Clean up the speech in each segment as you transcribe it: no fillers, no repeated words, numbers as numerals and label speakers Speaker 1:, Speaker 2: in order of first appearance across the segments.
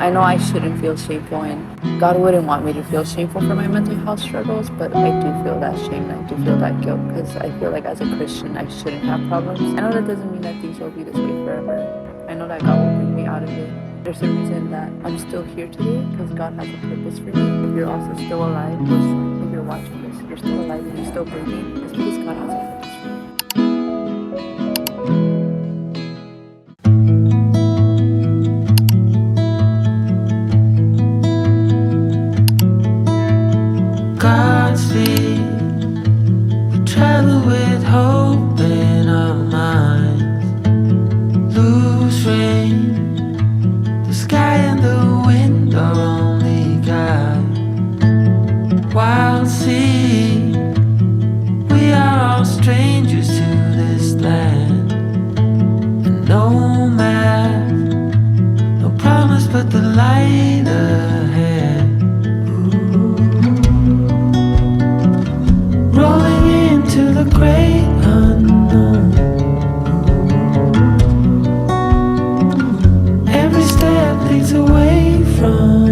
Speaker 1: I know I shouldn't feel shameful, and God wouldn't want me to feel shameful for my mental health struggles, but I do feel that shame and I do feel that guilt because I feel like as a Christian, I shouldn't have problems. I know that doesn't mean that things will be this way forever. I know that God will bring me out of it. There's a reason that I'm still here today because God has a purpose for me. If you're also still alive, if you're watching this, you're still alive and you're still breathing, it's because God has a purpose for you.
Speaker 2: Godspeed, we travel with hope in our minds. Lose rain, the sky and the wind are only guide. Wild sea, we are all strangers to this land. And no map, no promise but the light ahead. Rolling into the great unknown. Every step leads away from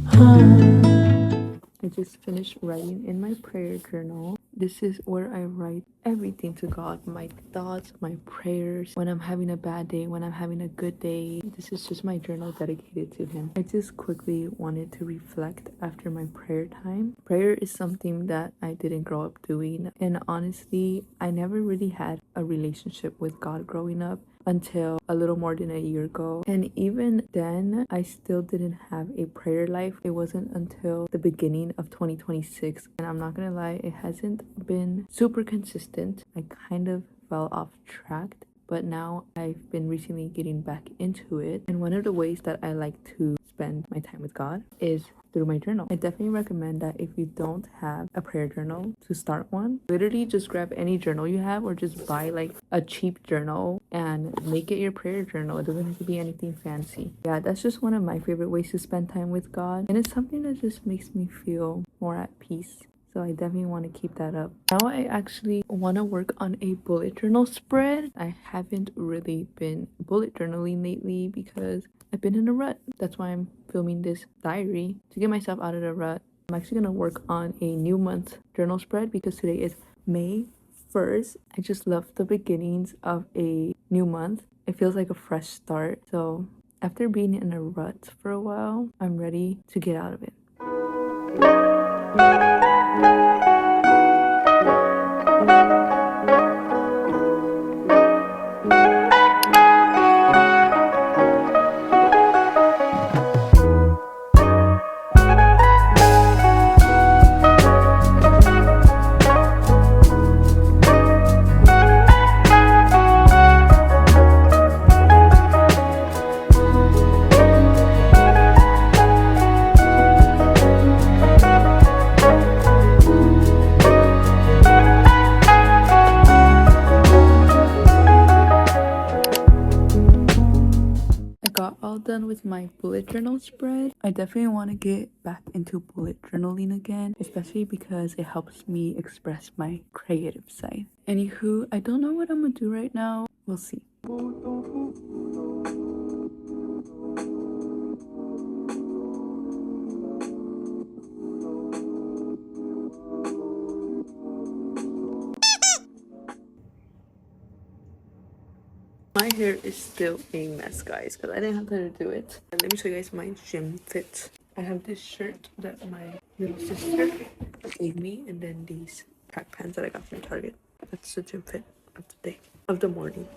Speaker 2: home.
Speaker 1: I just finished writing in my prayer journal. This is where I write everything to God, my thoughts, my prayers, when I'm having a bad day, when I'm having a good day. This is just my journal dedicated to Him. I just quickly wanted to reflect after my prayer time. Prayer is something that I didn't grow up doing, and honestly, I never really had a relationship with God growing up until a little more than a year ago. And even then, I still didn't have a prayer life. It wasn't until the beginning of 2026. And I'm not gonna lie, it hasn't been super consistent. I kind of fell off track. But now I've been recently getting back into it. And one of the ways that I like to spend my time with God is through my journal. I definitely recommend that if you don't have a prayer journal, to start one. Literally just grab any journal you have or just buy like a cheap journal and make it your prayer journal. It doesn't have to be anything fancy. Yeah, that's just one of my favorite ways to spend time with God. And it's something that just makes me feel more at peace. So I definitely want to keep that up. Now I actually want to work on a bullet journal spread. I haven't really been bullet journaling lately because I've been in a rut. That's why I'm filming this diary to get myself out of the rut. I'm actually going to work on a new month journal spread because today is May 1st. I just love the beginnings of a new month. It feels like a fresh start. So after being in a rut for a while, I'm ready to get out of it. Done with my bullet journal spread. I definitely want to get back into bullet journaling again, especially because it helps me express my creative side. Anywho, I don't know what I'm gonna do right now. We'll see. My hair is still a mess, guys, because I didn't have time to do it. And let me show you guys my gym fit. I have this shirt that my little sister gave me, and then these track pants that I got from Target. That's the gym fit of the day, of the morning.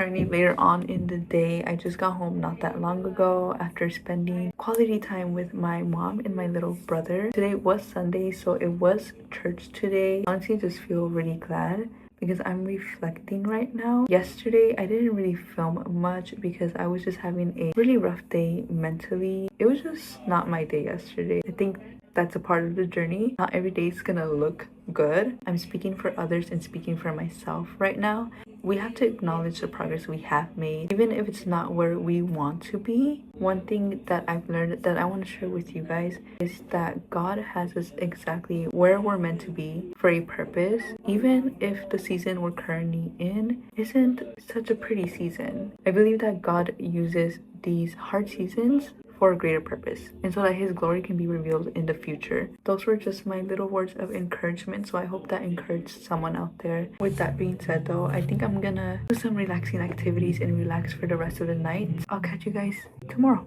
Speaker 1: currently later on in the day. I just got home not that long ago after spending quality time with my mom and my little brother. Today was Sunday, so it was church today. Honestly, just feel really glad because I'm reflecting right now. Yesterday, I didn't really film much because I was just having a really rough day mentally. It was just not my day yesterday. I think that's a part of the journey. Not every day is gonna look good. I'm speaking for others and speaking for myself right now. We have to acknowledge the progress we have made, even if it's not where we want to be. One thing that I've learned that I want to share with you guys is that God has us exactly where we're meant to be for a purpose, even if the season we're currently in isn't such a pretty season. I believe that God uses these hard seasons for a greater purpose and so that his glory can be revealed in the future. Those were just my little words of encouragement, so I hope that encouraged someone out there. With that being said though, I think I'm gonna do some relaxing activities and relax for the rest of the night. I'll catch you guys tomorrow.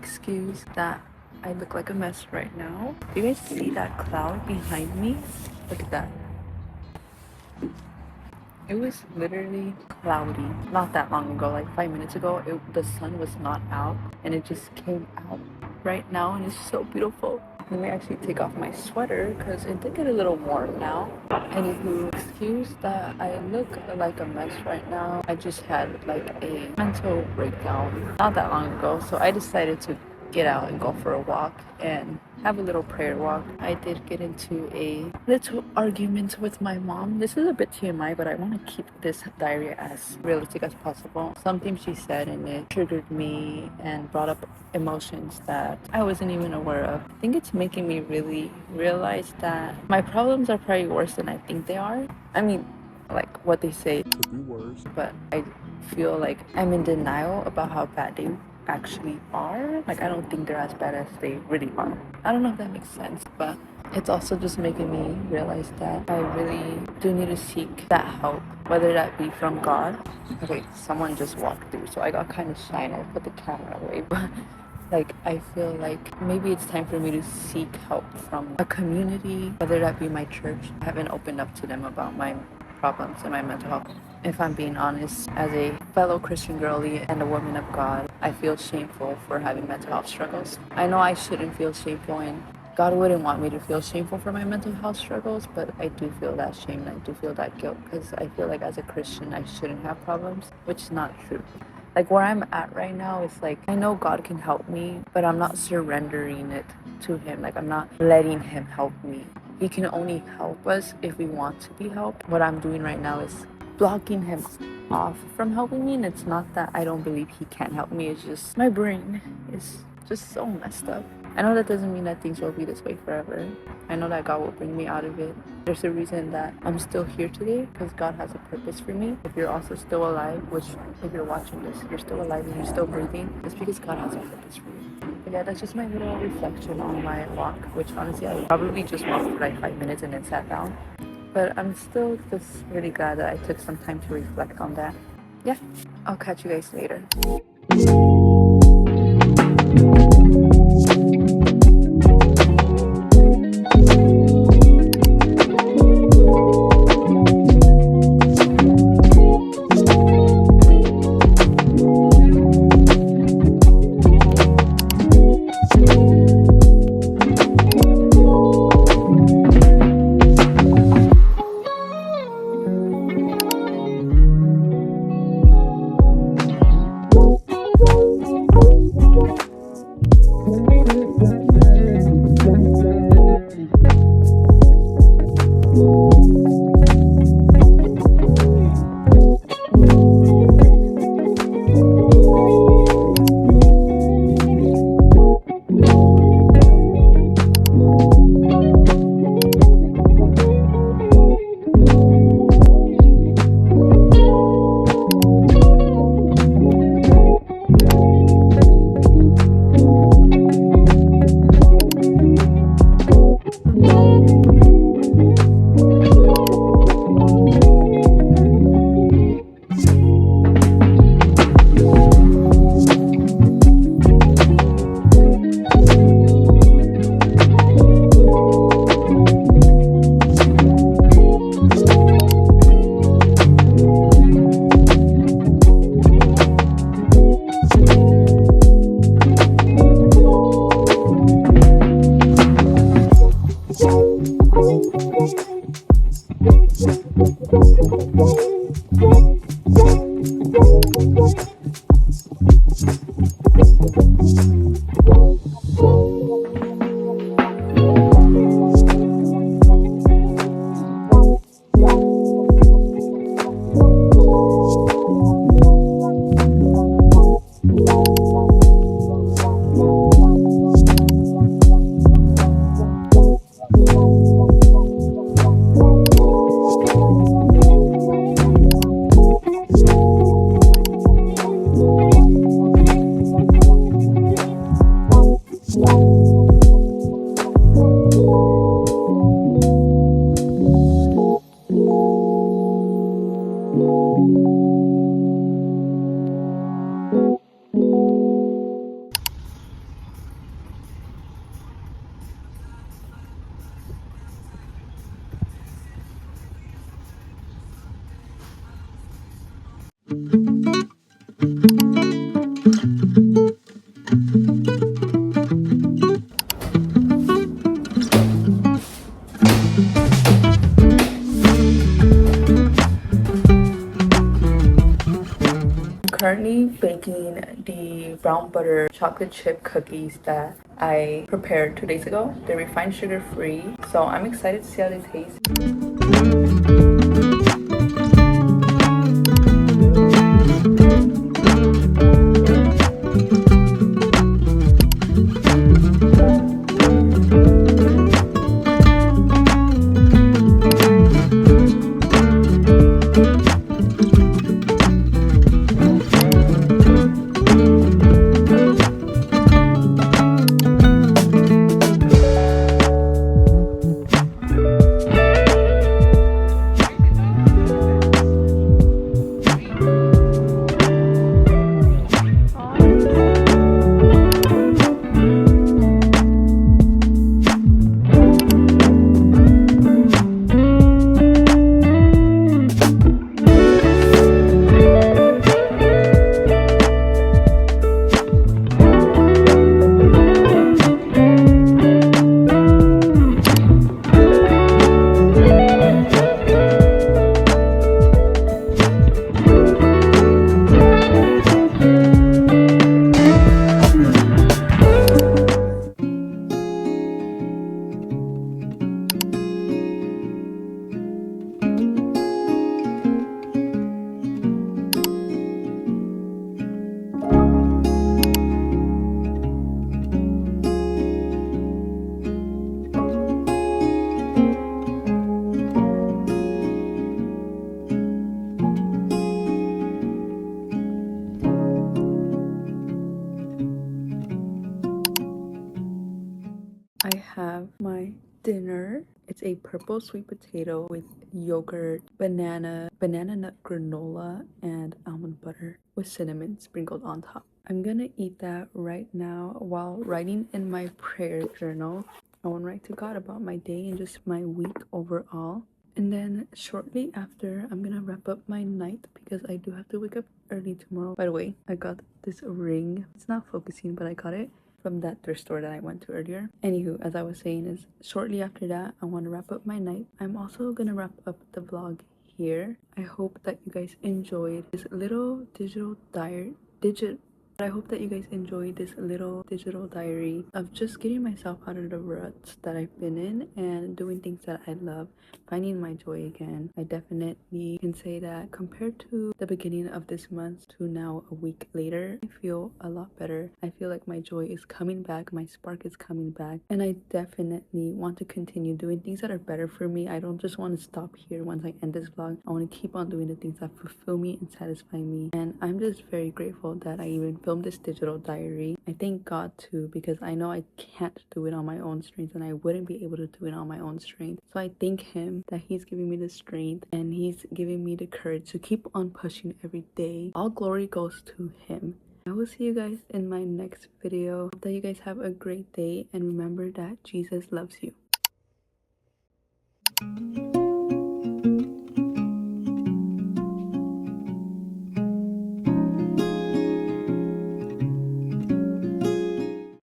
Speaker 1: Excuse that I look like a mess right now. Do you guys see that cloud behind me? Look at that. It was literally cloudy not that long ago, like 5 minutes ago. The sun was not out and it just came out right now and it's so beautiful. Let me actually take off my sweater because it did get a little warm now. Anywho, excuse that I look like a mess right now. I just had like a mental breakdown not that long ago, so I decided to get out and go for a walk and have a little prayer walk. I did get into a little argument with my mom. This is a bit TMI, but I want to keep this diary as realistic as possible. Something she said and it triggered me and brought up emotions that I wasn't even aware of. I think it's making me really realize that my problems are probably worse than I think they are. I mean, like what they say could be worse, but I feel like I'm in denial about how bad they actually are. Like, I don't think they're as bad as they really are. I don't know if that makes sense, but it's also just making me realize that I really do need to seek that help, whether that be from God. Okay, someone just walked through, so I got kind of shy and I put the camera away, but like, I feel like maybe it's time for me to seek help from a community, whether that be my church. I haven't opened up to them about my problems and my mental health. If I'm being honest, as a fellow Christian girly and a woman of God, I feel shameful for having mental health struggles. I know I shouldn't feel shameful and God wouldn't want me to feel shameful for my mental health struggles, but I do feel that shame and I do feel that guilt because I feel like as a Christian I shouldn't have problems, which is not true. Like where I'm at right now is like, I know God can help me, but I'm not surrendering it to him. Like I'm not letting him help me. He can only help us if we want to be helped. What I'm doing right now is blocking him off from helping me, and it's not that I don't believe he can help me, it's just my brain is just so messed up. I know that doesn't mean that things will be this way forever. I know that God will bring me out of it. There's a reason that I'm still here today because God has a purpose for me. If you're also still alive, which if you're watching this, you're still alive and you're still breathing, it's because God has a purpose for you. But yeah, that's just my little reflection on my walk, which honestly I probably just walked for like 5 minutes and then sat down. But I'm still just really glad that I took some time to reflect on that. Yeah, I'll catch you guys later. the brown butter chocolate chip cookies that I prepared 2 days ago. They're refined sugar free, so I'm excited to see how they taste. I have my dinner. It's a purple sweet potato with yogurt, banana nut granola, and almond butter with cinnamon sprinkled on top. I'm gonna eat that right now while writing in my prayer journal. I want to write to God about my day and just my week overall. And then shortly after, I'm gonna wrap up my night because I do have to wake up early tomorrow. By the way, I got this ring. It's not focusing, but I got it from that thrift store that I went to earlier. Anywho, as I was saying, is shortly after that, I want to wrap up my night. I'm also gonna wrap up the vlog here. I hope that you guys enjoyed this little I hope that you guys enjoyed this little digital diary of just getting myself out of the ruts that I've been in and doing things that I love, finding my joy again. I definitely can say that compared to the beginning of this month to now a week later, I feel a lot better. I feel like my joy is coming back, my spark is coming back, and I definitely want to continue doing things that are better for me. I don't just want to stop here once I end this vlog. I want to keep on doing the things that fulfill me and satisfy me, and I'm just very grateful that I even filmed this digital diary. I thank God too, because I know I can't do it on my own strength and I wouldn't be able to do it on my own strength. So I thank him that he's giving me the strength and he's giving me the courage to keep on pushing every day. All glory goes to him. I will see you guys in my next video. Hope that you guys have a great day, and remember that Jesus loves you.